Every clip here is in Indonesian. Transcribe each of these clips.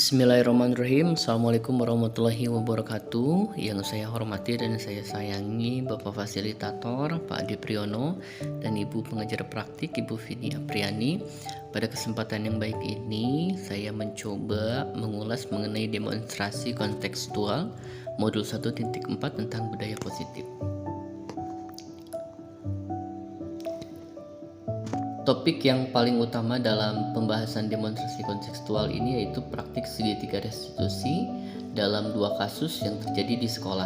Bismillahirrahmanirrahim. Assalamualaikum warahmatullahi wabarakatuh. Yang saya hormati dan saya sayangi Bapak Fasilitator Pak Adi Priyono dan Ibu Pengajar Praktik Ibu Vini Apriani. Pada kesempatan yang baik ini saya mencoba mengulas mengenai demonstrasi kontekstual modul 1.4 tentang budaya positif. Topik yang paling utama dalam pembahasan demonstrasi kontekstual ini yaitu praktik segitiga restitusi dalam dua kasus yang terjadi di sekolah.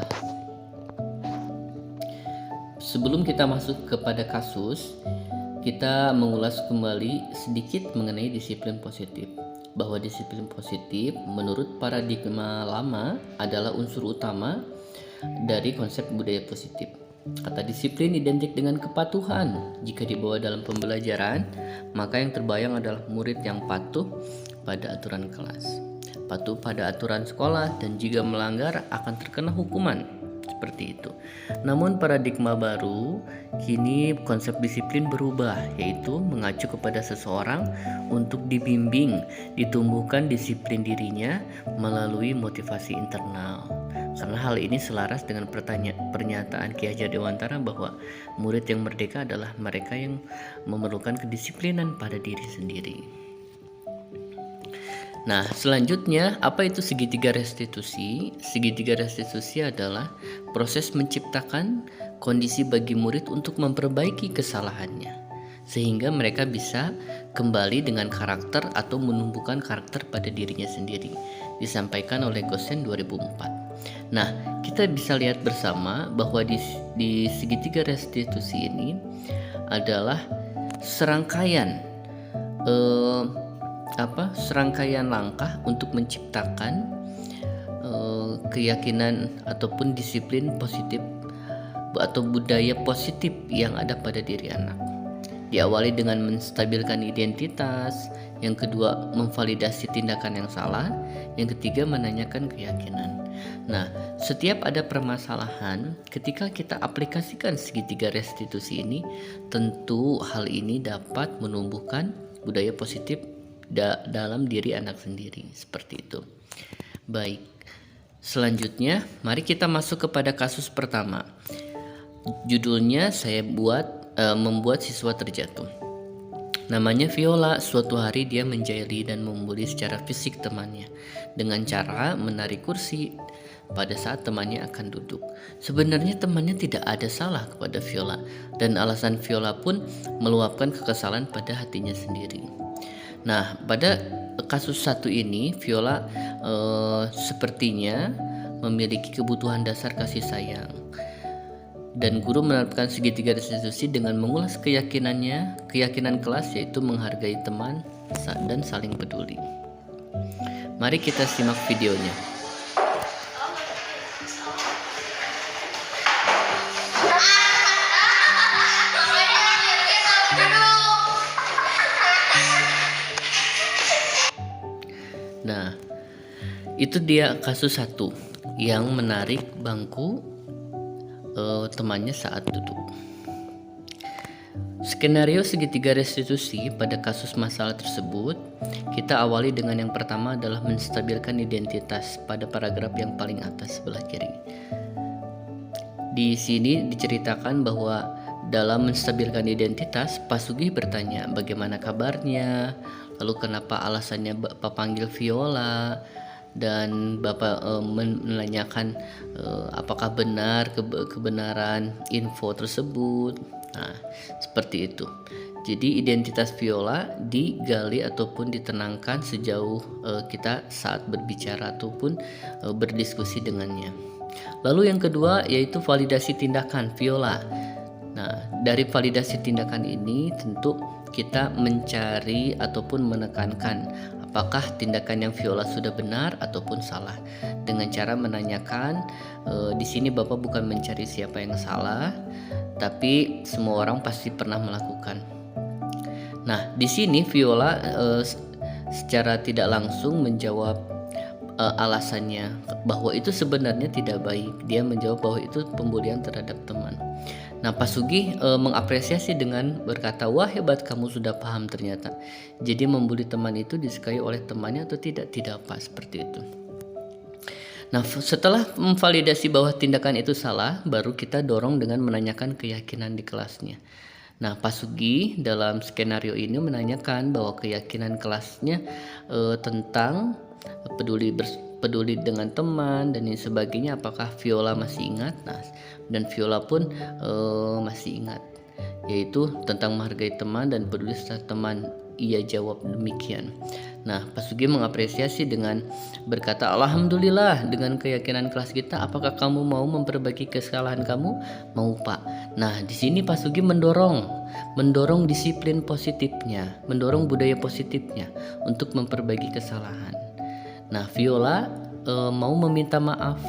Sebelum kita masuk kepada kasus, kita mengulas kembali sedikit mengenai disiplin positif. Bahwa disiplin positif menurut paradigma lama adalah unsur utama dari konsep budaya positif. Kata disiplin identik dengan kepatuhan. Jika dibawa dalam pembelajaran, maka yang terbayang adalah murid yang patuh pada aturan kelas, patuh pada aturan sekolah, dan jika melanggar akan terkena hukuman. Seperti itu. Namun paradigma baru, kini konsep disiplin berubah, yaitu mengacu kepada seseorang untuk dibimbing, ditumbuhkan disiplin dirinya melalui motivasi internal. Karena hal ini selaras dengan pernyataan Ki Hajar Dewantara bahwa murid yang merdeka adalah mereka yang memerlukan kedisiplinan pada diri sendiri. Nah, selanjutnya apa itu segitiga restitusi? Segitiga restitusi adalah proses menciptakan kondisi bagi murid untuk memperbaiki kesalahannya, sehingga mereka bisa kembali dengan karakter atau menumbuhkan karakter pada dirinya sendiri. Disampaikan oleh Gosen 2004. Nah, kita bisa lihat bersama bahwa di segitiga restitusi ini adalah serangkaian serangkaian langkah untuk menciptakan keyakinan ataupun disiplin positif atau budaya positif yang ada pada diri anak. Diawali dengan menstabilkan identitas, yang kedua memvalidasi tindakan yang salah, yang ketiga menanyakan keyakinan. Nah, setiap ada permasalahan, ketika kita aplikasikan segitiga restitusi ini, tentu hal ini dapat menumbuhkan budaya positif dalam diri anak sendiri. Seperti itu. Baik, selanjutnya mari kita masuk kepada kasus pertama. Judulnya saya membuat siswa terjatuh. Namanya Viola. Suatu hari dia menjahili dan membuli secara fisik temannya dengan cara menarik kursi pada saat temannya akan duduk. Sebenarnya temannya tidak ada salah kepada Viola, dan alasan Viola pun meluapkan kekesalan pada hatinya sendiri. Nah, pada kasus satu ini Viola sepertinya memiliki kebutuhan dasar kasih sayang. Dan guru menerapkan segitiga restitusi dengan mengulas keyakinan kelas, yaitu menghargai teman dan saling peduli. Mari kita simak videonya. Nah, itu dia kasus satu yang menarik bangku temannya saat duduk. Skenario segitiga restitusi pada kasus masalah tersebut, kita awali dengan yang pertama adalah menstabilkan identitas pada paragraf yang paling atas sebelah kiri. Di sini diceritakan bahwa dalam menstabilkan identitas, Pak Sugih bertanya bagaimana kabarnya, lalu kenapa alasannya Bapak panggil Viola, dan Bapak menanyakan apakah benar kebenaran info tersebut. Nah, seperti itu. Jadi identitas Viola digali ataupun ditenangkan sejauh kita saat berbicara ataupun berdiskusi dengannya. Lalu yang kedua yaitu validasi tindakan Viola. Nah, dari validasi tindakan ini tentu kita mencari ataupun menekankan apakah tindakan yang Viola sudah benar ataupun salah. Dengan cara menanyakan, di sini Bapak bukan mencari siapa yang salah, tapi semua orang pasti pernah melakukan. Nah, di sini Viola secara tidak langsung menjawab alasannya bahwa itu sebenarnya tidak baik. Dia menjawab bahwa itu pembulian terhadap teman. Nah, Pak Sugi mengapresiasi dengan berkata, wah hebat, kamu sudah paham ternyata. Jadi membuli teman itu disukai oleh temannya atau tidak? Tidak, Pak, seperti itu. Nah, setelah memvalidasi bahwa tindakan itu salah, baru kita dorong dengan menanyakan keyakinan di kelasnya. Nah, Pak Sugi dalam skenario ini menanyakan bahwa keyakinan kelasnya tentang peduli dengan teman dan lain sebagainya, apakah Viola masih ingat? Nah, dan Viola pun masih ingat, yaitu tentang menghargai teman dan peduli terhadap teman. Ia jawab demikian. Nah, Pak Sugi mengapresiasi dengan berkata, alhamdulillah dengan keyakinan kelas kita. Apakah kamu mau memperbaiki kesalahan kamu? Mau, Pak. Nah, di sini Pak Sugi mendorong disiplin positifnya, mendorong budaya positifnya untuk memperbaiki kesalahan. Nah, Viola mau meminta maaf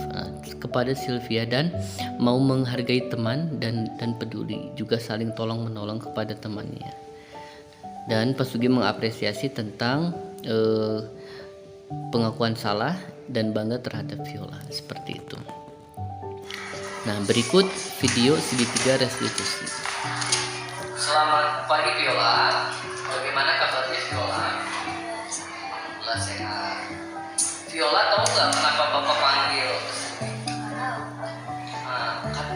kepada Sylvia dan mau menghargai teman dan peduli, juga saling tolong menolong kepada temannya. Dan Pak Sugi mengapresiasi tentang pengakuan salah dan bangga terhadap Viola, seperti itu. Nah, berikut video segitiga restitusi. Selamat pagi Viola, bagaimana kabarnya Viola? Alhamdulillah sehat. Viola, tahu nggak kenapa Bapak panggil?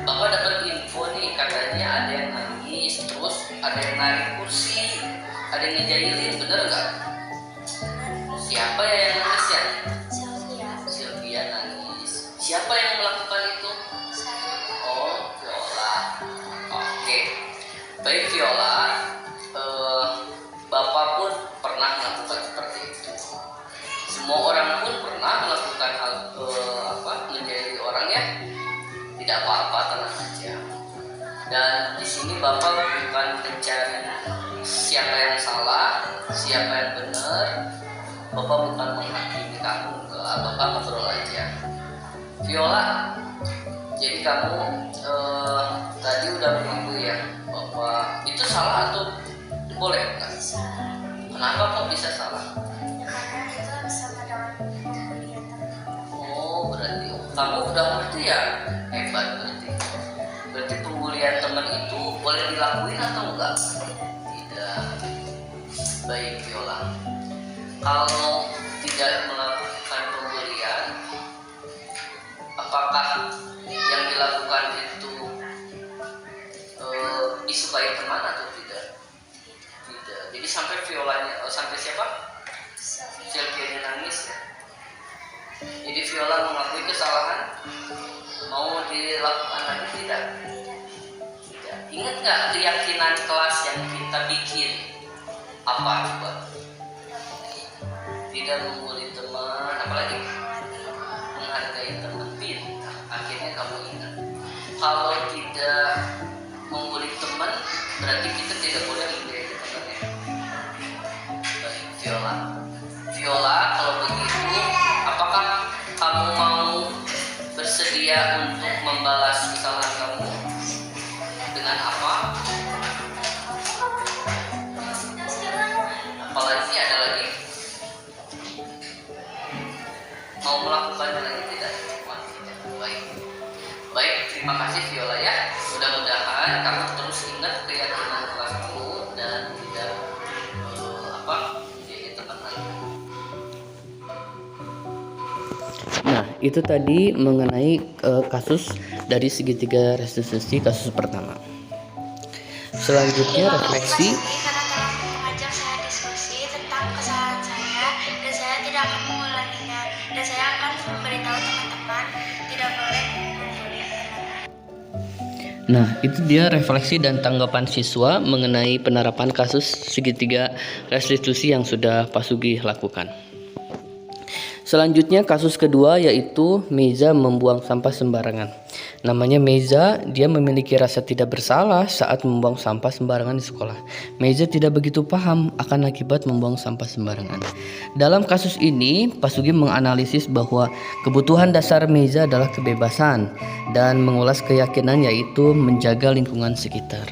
Bapak dapat info nih, katanya ada yang nangis, terus ada yang narik kursi, ada yang ngejailin, bener nggak? Siapa ya yang nangis ya? Sylvia nangis. Siapa yang melakukan itu? Oh, Viola. Oke. Baik Viola, Bapak pun pernah melakukan seperti itu. Semua orang pun pernah melakukan hal menjadi orang ya. Tidak apa-apa, tenang aja. Dan di sini Bapak bukan mencari siapa yang salah, siapa yang benar. Bapak bukan menghakimi kamu, Bapak ngobrol aja. Viola, jadi kamu tadi udah mengakui ya bahwa itu salah atau boleh enggak? Kenapa kok bisa salah? Oh, berarti kamu udah ngerti ya? Hebat berarti. Berarti pembulian teman itu boleh dilakuin atau enggak? Tidak. Baik Viola. Kalau tidak melakukan pembulian, apakah yang dilakukan itu disukai teman atau tidak? Tidak. Jadi sampai Violanya, sampai siapa? Sylvia nangis ya. Jadi Viola mengakui kesalahan, mau dilakukan lagi tidak? Tidak. Ingat nggak keyakinan kelas yang kita bikin? Apa coba? Tidak membuli teman, apalagi menghargai teman. Akhirnya kamu ingat, kalau tidak membuli teman berarti kita tidak boleh menghargai temannya. Baik Viola, kalau begitu apakah kamu mau bersedia untuk membalas kesalahan kamu dengan apa? Apalagi ada lagi? Mau melakukannya lagi tidak? Baik, terima kasih Viola ya. Mudah-mudahan kamu terus ingat keyakinan kelas kamu dan tidak jadi teman lagi. Nah, itu tadi mengenai kasus dari segitiga restitusi kasus pertama. Selanjutnya refleksi. Karena telah mengajak saya diskusi tentang kesalahan saya dan saya tidak akan mengulanginya, dan saya akan memberitahu teman-teman tidak boleh membuli. Nah, itu dia refleksi dan tanggapan siswa mengenai penerapan kasus segitiga restitusi yang sudah Pak Sugi lakukan. Selanjutnya kasus kedua yaitu Meiza membuang sampah sembarangan. Namanya Meiza, dia memiliki rasa tidak bersalah saat membuang sampah sembarangan di sekolah. Meiza tidak begitu paham akan akibat membuang sampah sembarangan. Dalam kasus ini, Pak Sugi menganalisis bahwa kebutuhan dasar Meiza adalah kebebasan dan mengulas keyakinan yaitu menjaga lingkungan sekitar.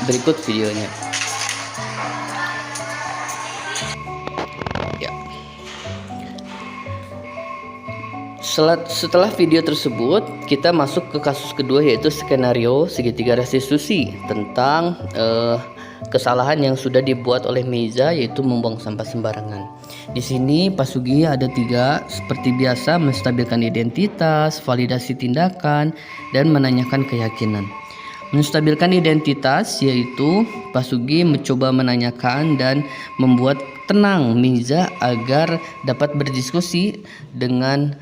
Berikut videonya. Setelah video tersebut, kita masuk ke kasus kedua, yaitu skenario segitiga restitusi tentang kesalahan yang sudah dibuat oleh Meiza, yaitu membuang sampah sembarangan. Di sini Pak Sugi ada 3, seperti biasa menstabilkan identitas, validasi tindakan, dan menanyakan keyakinan. Menstabilkan identitas yaitu Pak Sugi mencoba menanyakan dan membuat tenang Meiza agar dapat berdiskusi dengan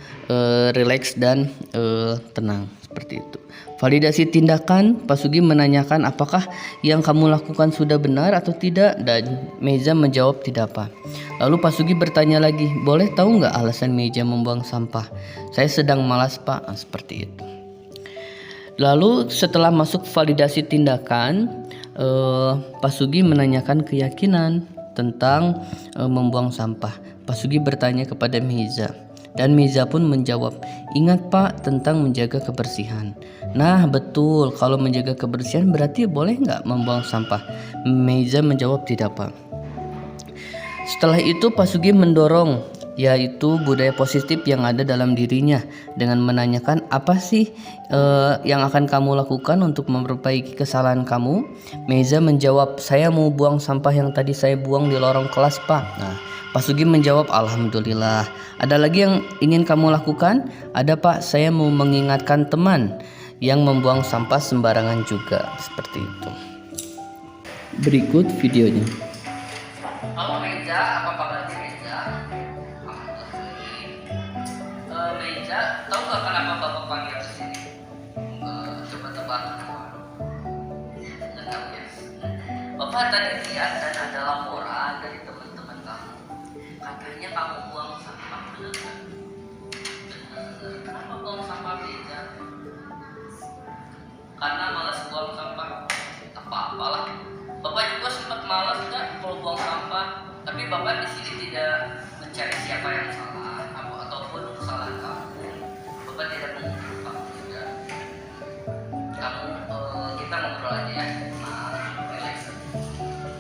rileks dan tenang, seperti itu. Validasi tindakan, Pak Sugi menanyakan apakah yang kamu lakukan sudah benar atau tidak, dan Meiza menjawab tidak apa. Lalu Pak Sugi bertanya lagi, boleh tahu nggak alasan Meiza membuang sampah? Saya sedang malas Pak, seperti itu. Lalu setelah masuk validasi tindakan, Pak Sugi menanyakan keyakinan tentang membuang sampah. Pak Sugi bertanya kepada Meiza, dan Meiza pun menjawab, ingat Pak tentang menjaga kebersihan. Nah betul, kalau menjaga kebersihan berarti boleh nggak membuang sampah? Meiza menjawab tidak Pak. Setelah itu Pak Sugi mendorong yaitu budaya positif yang ada dalam dirinya dengan menanyakan apa sih yang akan kamu lakukan untuk memperbaiki kesalahan kamu. Meiza menjawab, saya mau buang sampah yang tadi saya buang di lorong kelas Pak. Nah, Pak Sugi menjawab, alhamdulillah. Ada lagi yang ingin kamu lakukan? Ada Pak, saya mau mengingatkan teman yang membuang sampah sembarangan juga, seperti itu. Berikut videonya. Halo Meiza, apa kabarnya Meiza? Meiza, tahu nggak kenapa Bapak panggil ke sini? Coba tebak. Nggak tahu ya. Bapak tadi lihat dan ada laporan dari teman-teman kamu. Katanya kamu buang sampah, benar nggak? Benar. Kenapa buang sampah Meiza? Karena malas buang sampah. Apa-apalah. Bapak juga sempat malas nggak kalau buang sampah, tapi Bapak di sini tidak mencari siapa yang salah ataupun kesalahan kamu. Bapak tidak mengukur kamu juga. Kita ngobrol aja ya. Relax.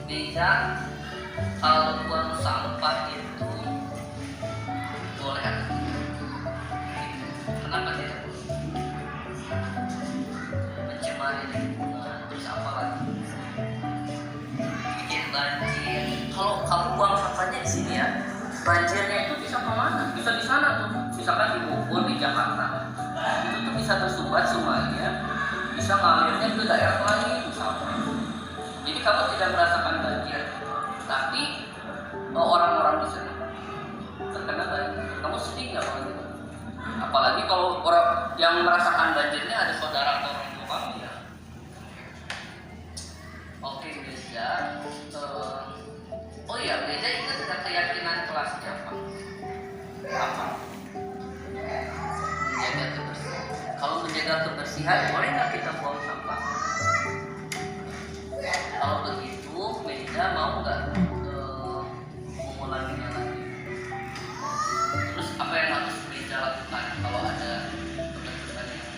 Meiza, kalau buang sampah itu boleh atau tidak? Kenapa tidak? Mencemari lingkungan, terus apa lagi? Banjir. Kalau kamu buang sampahnya di sini ya, banjirnya itu bisa kemana? Bisa di sana tuh, misalkan di Bogor, di Jakarta, itu tuh bisa tersumbat semuanya, bisa ngalirnya ke daerah lain misalnya. Jadi kamu tidak merasakan banjir, tapi orang-orang di sana terkena banjir. Kamu sedih nggak kalau gitu? Apalagi kalau orang yang merasakan banjirnya ada saudara atau orang tua kamu ya. Oke Meiza. Oh iya, Meiza ingat dengan keyakinan kelasnya apa? Apa? Menjaga kebersihan. Kalau menjaga kebersihan, boleh nggak kita buang sampah? Kalau begitu, Meiza mau nggak mengulanginya lagi? Terus apa yang harus Meiza lakukan kalau ada teman-teman yang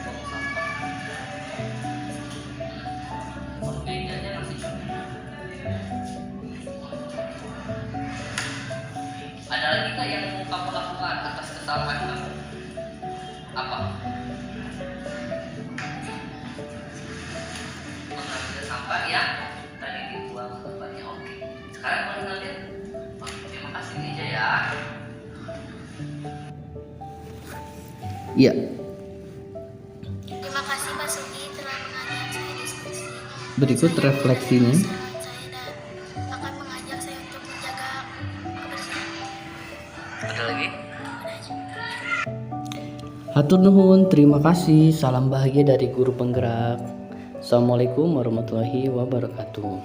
buang sampah? Meijanya masih ada lagi nggak yang mau kamu lakukan atas kesalahan kamu? Apa? Mengambil sampah yang tadi dibuang tempatnya. Oke. Sekarang mau ngambil. Oke, terima kasih Meiza ya. Iya. Terima kasih Pak Sugi telah mengajak saya diskusi. Berikut refleksinya. Dan akan mengajak saya untuk menjaga kebersihan. Ada lagi? Hatur nuhun, terima kasih. Salam bahagia dari guru penggerak. Assalamualaikum warahmatullahi wabarakatuh.